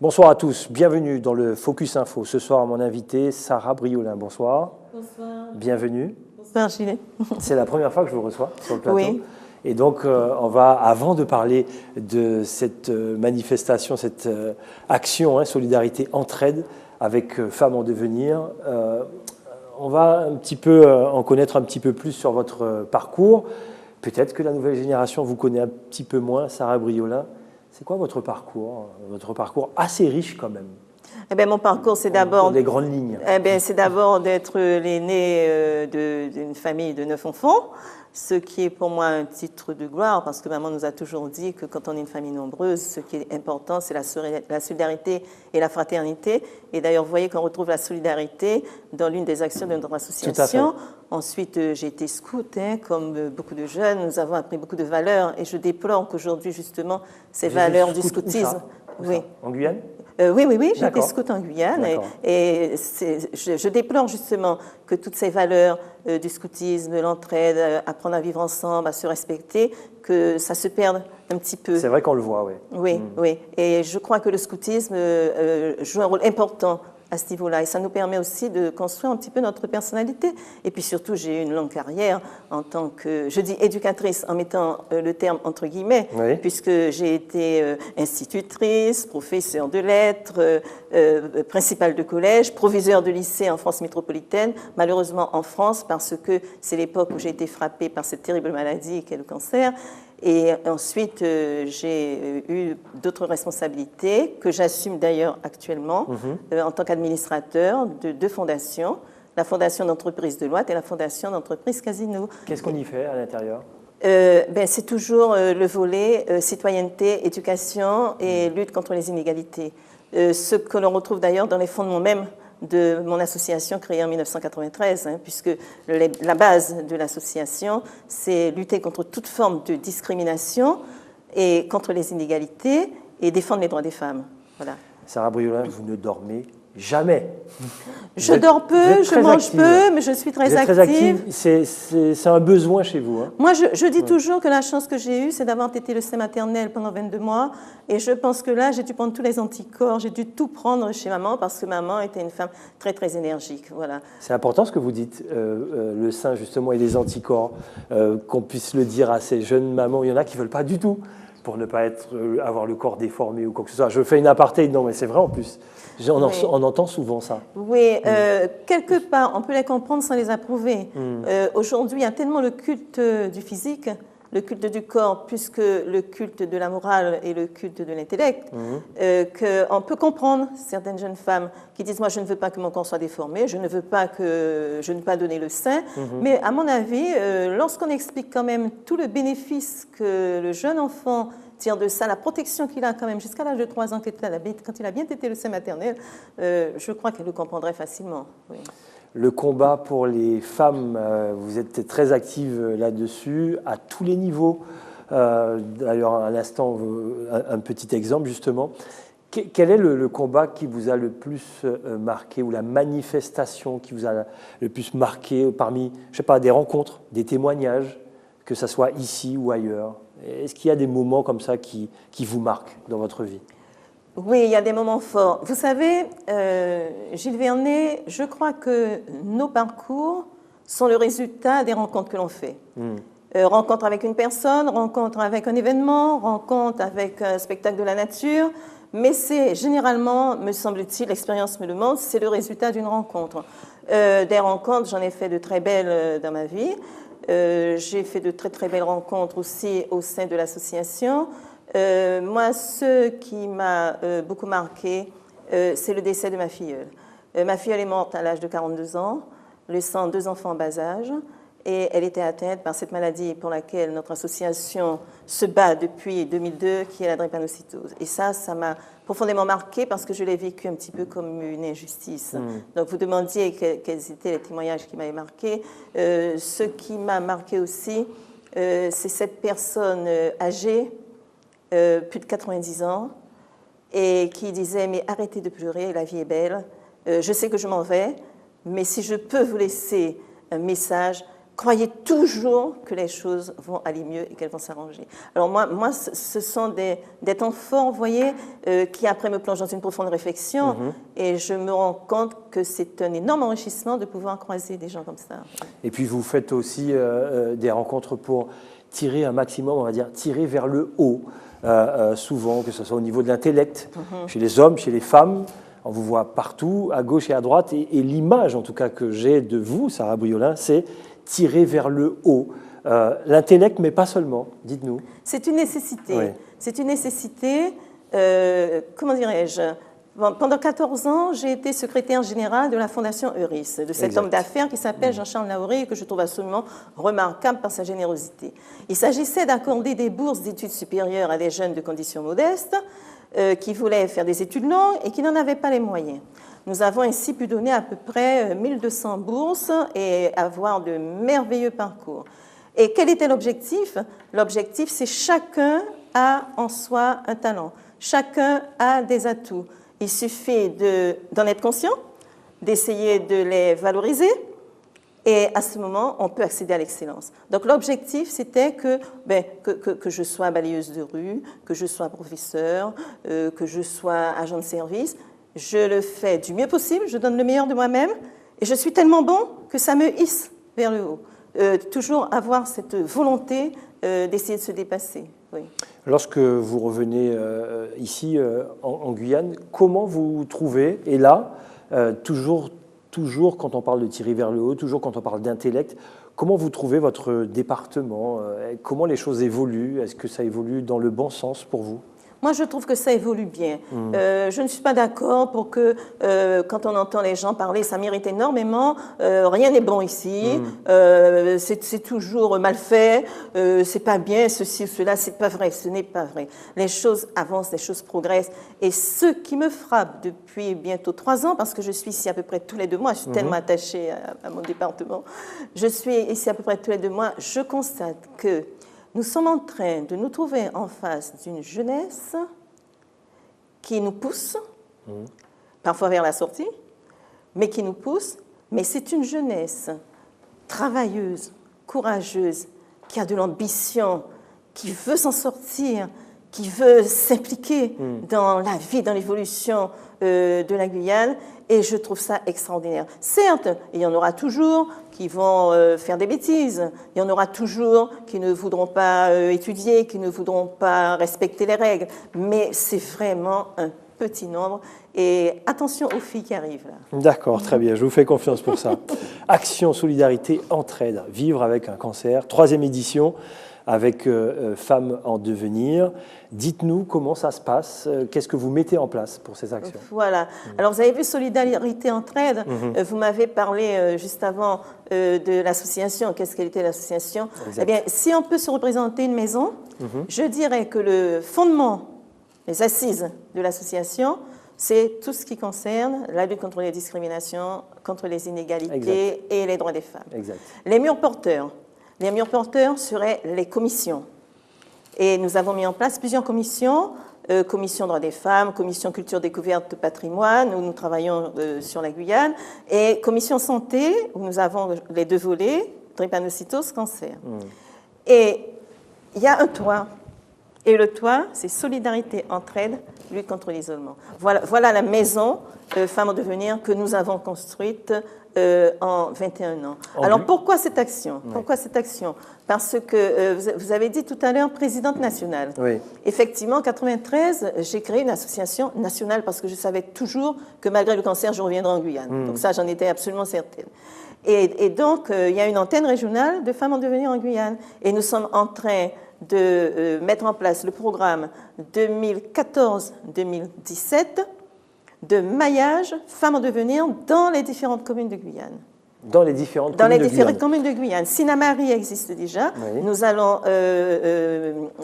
Bonsoir à tous, bienvenue dans le Focus Info. Ce soir, mon invité, Sarah Briolin. Bonsoir. Bonsoir. Bienvenue. Bonsoir, Gilles. C'est la première fois que je vous reçois sur le plateau. Oui. Et donc, on va, avant de parler de cette manifestation, cette action, solidarité, entraide avec Femmes en devenir, on va un petit peu en connaître un petit peu plus sur votre parcours. Peut-être que la nouvelle génération vous connaît un petit peu moins, Sarah Briolin. C'est quoi votre parcours? Votre parcours assez riche quand même. Eh bien, mon parcours, c'est d'abord... Les grandes lignes. Eh bien, c'est d'abord d'être l'aîné d'une famille de 9 enfants, ce qui est pour moi un titre de gloire, parce que maman nous a toujours dit que quand on est une famille nombreuse, ce qui est important, c'est la solidarité et la fraternité. Et d'ailleurs, vous voyez qu'on retrouve la solidarité dans l'une des actions de notre association. Ensuite, j'ai été scout, comme beaucoup de jeunes. Nous avons appris beaucoup de valeurs et je déplore qu'aujourd'hui, justement, ces valeurs du scoutisme... Oui. En Guyane? Oui, j'ai été scout en Guyane et je déplore justement que toutes ces valeurs du scoutisme, l'entraide, apprendre à vivre ensemble, à se respecter, que ça se perde un petit peu. C'est vrai qu'on le voit, oui. Oui. Et je crois que le scoutisme joue un rôle important à ce niveau-là. Et ça nous permet aussi de construire un petit peu notre personnalité. Et puis surtout, j'ai eu une longue carrière en tant que, je dis éducatrice en mettant le terme entre guillemets, puisque j'ai été institutrice, professeure de lettres, principale de collège, proviseure de lycée en France métropolitaine, malheureusement en France, parce que c'est l'époque où j'ai été frappée par cette terrible maladie qu'est le cancer. Et ensuite, j'ai eu d'autres responsabilités que j'assume d'ailleurs actuellement en tant qu'administrateur de 2 fondations, la Fondation d'entreprise de Loite et la Fondation d'entreprise Casino. Qu'est-ce qu'on y fait à l'intérieur? C'est toujours le volet citoyenneté, éducation et lutte contre les inégalités. Ce que l'on retrouve d'ailleurs dans les fondements même de mon association créée en 1993, puisque la base de l'association, c'est lutter contre toute forme de discrimination et contre les inégalités et défendre les droits des femmes. Voilà. Sarah Briolin, vous ne dormez jamais. Je dors peu, je mange peu, mais je suis très active. C'est un besoin chez vous. Moi, je dis toujours que la chance que j'ai eue, c'est d'avoir été le sein maternel pendant 22 mois. Et je pense que là, j'ai dû prendre tous les anticorps, j'ai dû tout prendre chez maman parce que maman était une femme très, très énergique. Voilà. C'est important ce que vous dites, le sein justement et les anticorps, qu'on puisse le dire à ces jeunes mamans. Il y en a qui ne veulent pas du tout pour ne pas avoir le corps déformé ou quoi que ce soit. Je fais une aparté, non mais c'est vrai en plus. On entend souvent ça. Oui, quelque part, on peut les comprendre sans les approuver. Aujourd'hui, il y a tellement le culte du physique, le culte du corps, plus que le culte de la morale et le culte de l'intellect, qu'on peut comprendre certaines jeunes femmes qui disent « moi, je ne veux pas que mon corps soit déformé, je ne veux pas donner le sein Mais à mon avis, lorsqu'on explique quand même tout le bénéfice que le jeune enfant tire de ça, la protection qu'il a quand même jusqu'à l'âge de 3 ans, quand il a bien été le sein maternel, je crois qu'elle le comprendrait facilement. Oui. Le combat pour les femmes, vous êtes très active là-dessus, à tous les niveaux. D'ailleurs, à l'instant, un petit exemple justement. Quel est le combat qui vous a le plus marqué ou la manifestation qui vous a le plus marqué parmi, je sais pas, des rencontres, des témoignages, que ce soit ici ou ailleurs? Est-ce qu'il y a des moments comme ça qui vous marquent dans votre vie? Oui, il y a des moments forts. Vous savez, Gilles Vernet, je crois que nos parcours sont le résultat des rencontres que l'on fait. Rencontre avec une personne, rencontre avec un événement, rencontre avec un spectacle de la nature, mais c'est généralement, me semble-t-il, l'expérience me le montre, c'est le résultat d'une rencontre. Des rencontres, j'en ai fait de très belles dans ma vie. J'ai fait de très très belles rencontres aussi au sein de l'association. Moi, ce qui m'a beaucoup marqué, c'est le décès de ma filleule. Ma filleule est morte à l'âge de 42 ans, laissant 2 enfants en bas âge. Et elle était atteinte par cette maladie pour laquelle notre association se bat depuis 2002, qui est la drépanocytose. Et ça m'a profondément marquée parce que je l'ai vécu un petit peu comme une injustice. Donc vous demandiez quels étaient les témoignages qui m'avaient marqué. Ce qui m'a marqué aussi, c'est cette personne âgée, plus de 90 ans, et qui disait « mais arrêtez de pleurer, la vie est belle. Je sais que je m'en vais, mais si je peux vous laisser un message, croyez toujours que les choses vont aller mieux et qu'elles vont s'arranger. Alors moi, ce sont des temps forts, vous voyez, qui après me plongent dans une profonde réflexion et je me rends compte que c'est un énorme enrichissement de pouvoir croiser des gens comme ça. Et puis vous faites aussi des rencontres pour tirer un maximum, on va dire, tirer vers le haut, souvent, que ce soit au niveau de l'intellect, chez les hommes, chez les femmes. On vous voit partout, à gauche et à droite, et l'image, en tout cas, que j'ai de vous, Sarah Briolin, c'est tirer vers le haut. L'intellect, mais pas seulement, dites-nous. C'est une nécessité. Oui. C'est une nécessité, comment dirais-je? Bon, pendant 14 ans, j'ai été secrétaire générale de la Fondation Euris, de cet homme d'affaires qui s'appelle Jean-Charles Lahouré et que je trouve absolument remarquable par sa générosité. Il s'agissait d'accorder des bourses d'études supérieures à des jeunes de conditions modestes qui voulaient faire des études longues et qui n'en avaient pas les moyens. Nous avons ainsi pu donner à peu près 1200 bourses et avoir de merveilleux parcours. Et quel était l'objectif? L'objectif, c'est chacun a en soi un talent. Chacun a des atouts. Il suffit d'en être conscient, d'essayer de les valoriser, et à ce moment, on peut accéder à l'excellence. Donc l'objectif, c'était que je sois balayeuse de rue, que je sois professeur, que je sois agent de service. Je le fais du mieux possible, je donne le meilleur de moi-même, et je suis tellement bon que ça me hisse vers le haut. Toujours avoir cette volonté d'essayer de se dépasser. Oui. Lorsque vous revenez ici en Guyane, comment vous trouvez, et là, toujours quand on parle de tirer vers le haut, toujours quand on parle d'intellect, comment vous trouvez votre département? Comment les choses évoluent? Est-ce que ça évolue dans le bon sens pour vous? Moi, je trouve que ça évolue bien. Je ne suis pas d'accord pour que, quand on entend les gens parler, ça m'irrite énormément, rien n'est bon ici, c'est toujours mal fait, c'est pas bien, ceci ou cela, c'est pas vrai, ce n'est pas vrai. Les choses avancent, les choses progressent. Et ce qui me frappe depuis bientôt 3 ans, parce que je suis ici à peu près tous les 2 mois, je suis tellement attachée à mon département, je suis ici à peu près tous les 2 mois, je constate que nous sommes en train de nous trouver en face d'une jeunesse qui nous pousse, parfois vers la sortie, mais qui nous pousse. Mais c'est une jeunesse travailleuse, courageuse, qui a de l'ambition, qui veut s'en sortir, qui veut s'impliquer dans la vie, dans l'évolution de la Guyane. Et je trouve ça extraordinaire. Certes, il y en aura toujours qui vont faire des bêtises. Il y en aura toujours qui ne voudront pas étudier, qui ne voudront pas respecter les règles. Mais c'est vraiment un petit nombre. Et attention aux filles qui arrivent là. D'accord, très bien. Je vous fais confiance pour ça. Action, solidarité, entraide. Vivre avec un cancer. 3e édition avec Femmes en devenir. Dites-nous comment ça se passe, qu'est-ce que vous mettez en place pour ces actions? Voilà. Alors, vous avez vu Solidarité Entraide. Vous m'avez parlé juste avant de l'association. Qu'est-ce qu'elle était l'association? Eh bien, si on peut se représenter une maison, je dirais que le fondement, les assises de l'association, c'est tout ce qui concerne la lutte contre les discriminations, contre les inégalités et les droits des femmes. Les murs porteurs. Les murs porteurs seraient les commissions. Et nous avons mis en place plusieurs commissions, commission droits des femmes, commission culture découverte patrimoine, où nous travaillons sur la Guyane, et commission santé, où nous avons les 2 volets, drépanocytose, cancer. Et il y a un toit. Et le toit, c'est solidarité, entraide, lutte contre l'isolement. Voilà la maison Femmes en devenir que nous avons construite en 21 ans. Alors pourquoi cette action? Pourquoi cette action? Parce que vous avez dit tout à l'heure présidente nationale. Oui. Effectivement, en 1993, j'ai créé une association nationale parce que je savais toujours que malgré le cancer, je reviendrais en Guyane. Donc ça, j'en étais absolument certaine. Et donc, il y a une antenne régionale de Femmes en devenir en Guyane. Et nous sommes en train de mettre en place le programme 2014-2017 de maillage Femmes en devenir dans les différentes communes de Guyane. Dans les différentes communes de Guyane. Sinamari existe déjà. Oui. Nous allons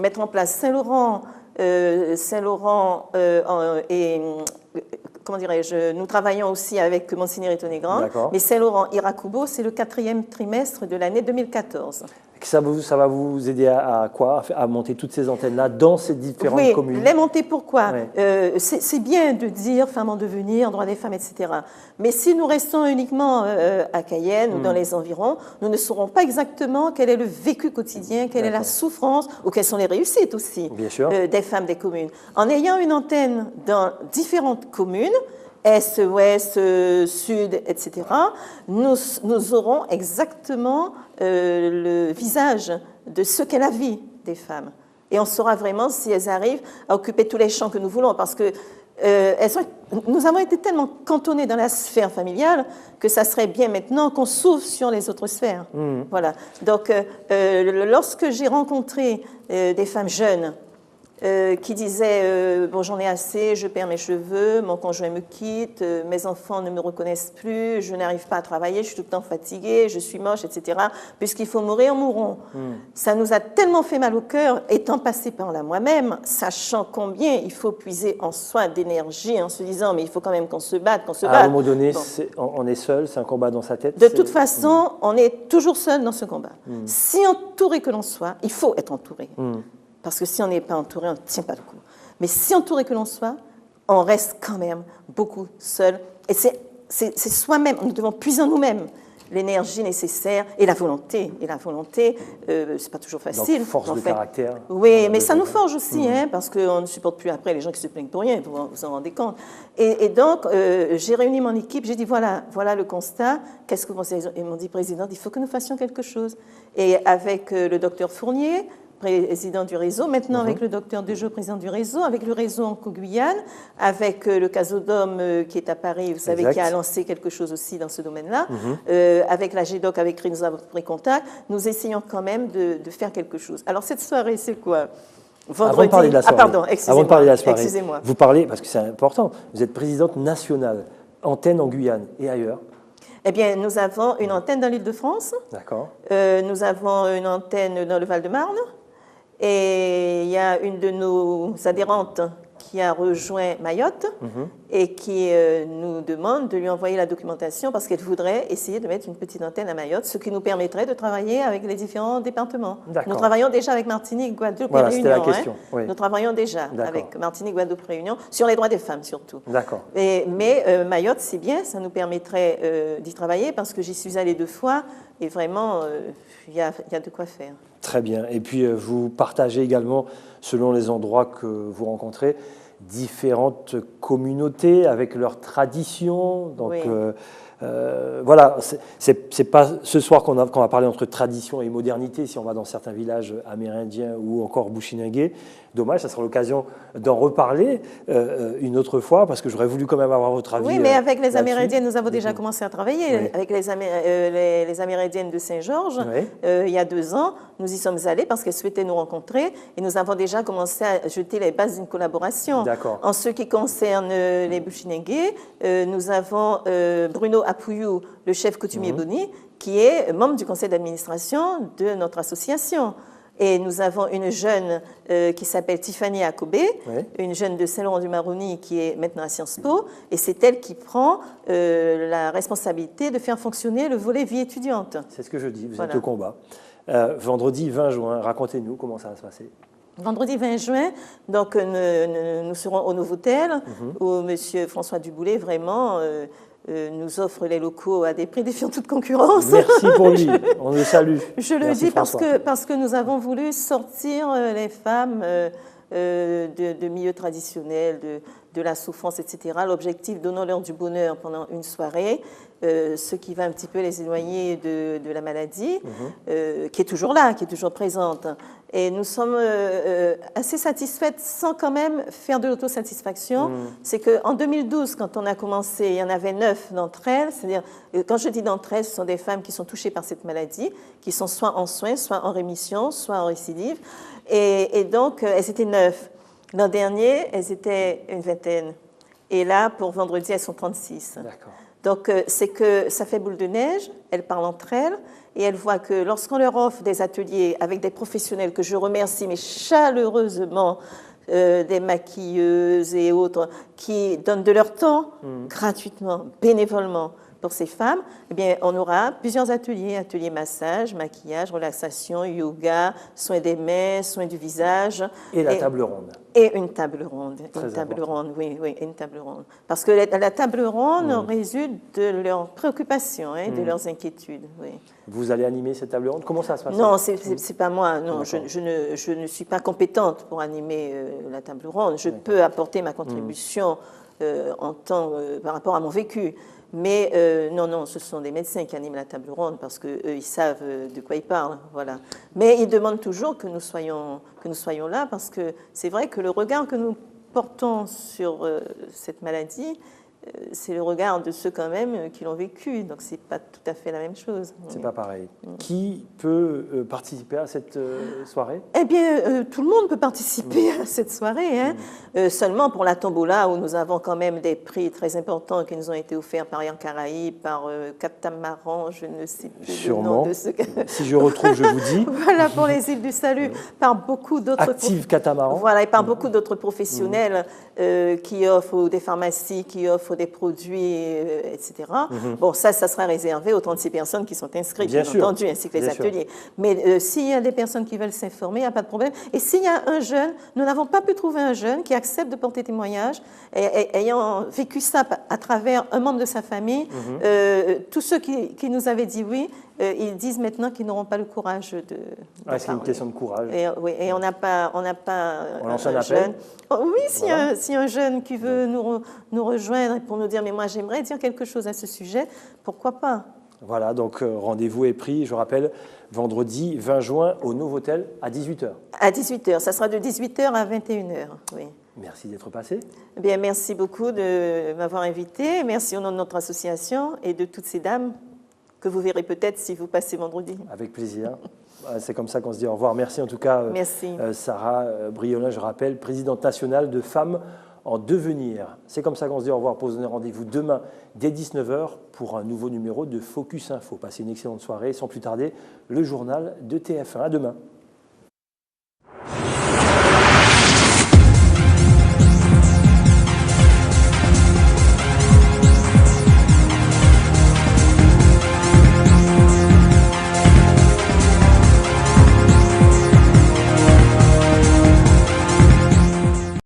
mettre en place Saint-Laurent et... Comment dirais-je? Nous travaillons aussi avec Monsignor Étoné Grand. Mais Saint-Laurent, Irakubo, c'est le 4e trimestre de l'année 2014. Ça va vous aider à quoi? À monter toutes ces antennes-là dans ces différentes communes? Oui, les monter pourquoi? C'est bien de dire femmes en devenir, droits des femmes, etc. Mais si nous restons uniquement à Cayenne ou dans les environs, nous ne saurons pas exactement quel est le vécu quotidien, quelle est la souffrance ou quelles sont les réussites aussi des femmes des communes. En ayant une antenne dans différentes communes, Est, Ouest, Sud, etc., nous aurons exactement le visage de ce qu'est la vie des femmes. Et on saura vraiment si elles arrivent à occuper tous les champs que nous voulons, parce que nous avons été tellement cantonnés dans la sphère familiale que ça serait bien maintenant qu'on s'ouvre sur les autres sphères. Voilà. Donc, lorsque j'ai rencontré des femmes jeunes qui disaient bon, j'en ai assez, je perds mes cheveux, mon conjoint me quitte, mes enfants ne me reconnaissent plus, je n'arrive pas à travailler, je suis tout le temps fatiguée, je suis moche, etc. Puisqu'il faut mourir, mourons. Ça nous a tellement fait mal au cœur, étant passé par là moi-même, sachant combien il faut puiser en soi d'énergie, en se disant mais il faut quand même qu'on se batte, qu'on se batte. À un moment donné, on est seul, c'est un combat dans sa tête. De toute façon, on est toujours seul dans ce combat. Si entouré que l'on soit, il faut être entouré. Parce que si on n'est pas entouré, on ne tient pas le coup. Mais si entouré que l'on soit, on reste quand même beaucoup seul. Et c'est soi-même, nous devons puiser en nous-mêmes l'énergie nécessaire et la volonté. Et la volonté, c'est pas toujours facile. Donc, force de caractère. Oui, mais ça nous forge aussi, parce qu'on ne supporte plus après les gens qui se plaignent pour rien, vous vous en rendez compte. Et donc, j'ai réuni mon équipe, j'ai dit, voilà le constat, qu'est-ce que vous pensez? Ils m'ont dit, Présidente, il faut que nous fassions quelque chose. Et avec le docteur Fournier, président du réseau, maintenant avec le docteur Dejeau, président du réseau, avec le réseau en Guyane, avec le Casodome qui est à Paris, vous savez, qui a lancé quelque chose aussi dans ce domaine-là, avec la GEDOC avec qui nous avons pris contact, nous essayons quand même de faire quelque chose. Alors cette soirée, c'est quoi? Vendredi. Avant de parler de la soirée, avant de parler de la soirée, excusez-moi. Vous parlez, parce que c'est important, vous êtes présidente nationale, antenne en Guyane et ailleurs. Eh bien, nous avons une antenne dans l'Île-de-France. D'accord. Nous avons une antenne dans le Val-de-Marne. Et il y a une de nos adhérentes qui a rejoint Mayotte et qui nous demande de lui envoyer la documentation parce qu'elle voudrait essayer de mettre une petite antenne à Mayotte, ce qui nous permettrait de travailler avec les différents départements. Nous travaillons déjà avec Martinique, Guadeloupe et Réunion. La question. Nous travaillons déjà avec Martinique, Guadeloupe, Réunion, sur les droits des femmes surtout. D'accord. Mais Mayotte, c'est bien, ça nous permettrait d'y travailler parce que j'y suis allée 2 fois et vraiment, il y a de quoi faire. Très bien. Et puis, vous partagez également, selon les endroits que vous rencontrez, différentes communautés avec leurs traditions. Donc, voilà, c'est pas ce soir qu'on va parler entre tradition et modernité, si on va dans certains villages amérindiens ou encore bushinengués. Dommage, ça sera l'occasion d'en reparler une autre fois, parce que j'aurais voulu quand même avoir votre avis. Oui, mais avec les Amérindiennes, nous avons déjà commencé à travailler. Avec les Amérindiennes de Saint-Georges, il y a 2 ans, nous y sommes allés parce qu'elles souhaitaient nous rencontrer et nous avons déjà commencé à jeter les bases d'une collaboration. D'accord. En ce qui concerne les bushinengués, nous avons Bruno Apouyou, le chef coutumier Boni, qui est membre du conseil d'administration de notre association. Et nous avons une jeune qui s'appelle Tiffany Akobe, une jeune de Saint-Laurent-du-Maroni qui est maintenant à Sciences Po, et c'est elle qui prend la responsabilité de faire fonctionner le volet vie étudiante. C'est ce que je dis, vous êtes au combat. Vendredi 20 juin, racontez-nous comment ça va se passer. Vendredi 20 juin, donc nous serons au Novotel, où M. François Duboulet vraiment nous offre les locaux à des prix défiant toute concurrence. Merci pour lui, on le salue. Je le dis parce que nous avons voulu sortir les femmes de milieux traditionnels, de la souffrance, etc. L'objectif, donnons-leur du bonheur pendant une soirée, ce qui va un petit peu les éloigner de la maladie, qui est toujours là, qui est toujours présente. Et nous sommes assez satisfaites sans quand même faire de l'autosatisfaction. C'est qu'en 2012, quand on a commencé, il y en avait 9 d'entre elles. C'est-à-dire, quand je dis d'entre elles, ce sont des femmes qui sont touchées par cette maladie, qui sont soit en soins, soit en rémission, soit en récidive. Et donc, elles étaient 9. L'an dernier, elles étaient une 20aine. Et là, pour vendredi, elles sont 36. D'accord. Donc, c'est que ça fait boule de neige, elles parlent entre elles, et elles voient que lorsqu'on leur offre des ateliers avec des professionnels que je remercie, mais chaleureusement, des maquilleuses et autres, qui donnent de leur temps gratuitement, bénévolement, pour ces femmes, eh bien, on aura plusieurs ateliers massage, maquillage, relaxation, yoga, soins des mains, soins du visage. Et la table ronde. Et une table ronde. Très une table important. ronde, oui, une table ronde. Parce que la table ronde résulte de leurs préoccupations, de leurs inquiétudes. Oui. Vous allez animer cette table ronde? Comment ça se passe? Non, c'est pas moi. Non, je ne suis pas compétente pour animer la table ronde. Je peux apporter ma contribution par rapport à mon vécu. Mais non, ce sont des médecins qui animent la table ronde parce qu'eux, ils savent de quoi ils parlent. Voilà. Mais ils demandent toujours que nous soyons là parce que c'est vrai que le regard que nous portons sur cette maladie, c'est le regard de ceux quand même qui l'ont vécu. Donc c'est pas tout à fait la même chose. C'est pas pareil. Qui peut participer à cette soirée? Eh bien, tout le monde peut participer à cette soirée. Hein. Seulement pour la tombola, où nous avons quand même des prix très importants qui nous ont été offerts par Air Caraïbes, par Catamaran, je ne sais plus Sûrement. le nom de ce... Si je retrouve, je vous dis. Voilà, pour les îles du Salut, par beaucoup d'autres... Active Catamaran. Voilà, et par beaucoup d'autres professionnels qui offrent des pharmacies, qui offrent des produits, etc. Bon, ça sera réservé aux 36 personnes qui sont inscrites, bien entendu, ainsi que les ateliers. Mais s'il y a des personnes qui veulent s'informer, il n'y a pas de problème. Et s'il y a un jeune, nous n'avons pas pu trouver un jeune qui accepte de porter témoignage, ayant vécu ça à travers un membre de sa famille, tous ceux qui nous avaient dit oui, ils disent maintenant qu'ils n'auront pas le courage de c'est une question de courage. Et on n'a pas on lance un appel. jeune. Oui, s'il y a un jeune qui veut nous rejoindre pour nous dire mais moi j'aimerais dire quelque chose à ce sujet, pourquoi pas? Voilà, donc rendez-vous est pris, je rappelle, vendredi 20 juin au Novotel à 18h. À 18h, ça sera de 18h à 21h, oui. Merci d'être passé. Eh bien, merci beaucoup de m'avoir invité. Merci au nom de notre association et de toutes ces dames que vous verrez peut-être si vous passez vendredi. Avec plaisir. C'est comme ça qu'on se dit au revoir. Merci en tout cas, merci. Sarah Briolin, je rappelle, présidente nationale de Femmes en Devenir. C'est comme ça qu'on se dit au revoir. Pour vous donner rendez-vous demain dès 19h pour un nouveau numéro de Focus Info. Passez une excellente soirée. Sans plus tarder, le journal de TF1. À demain.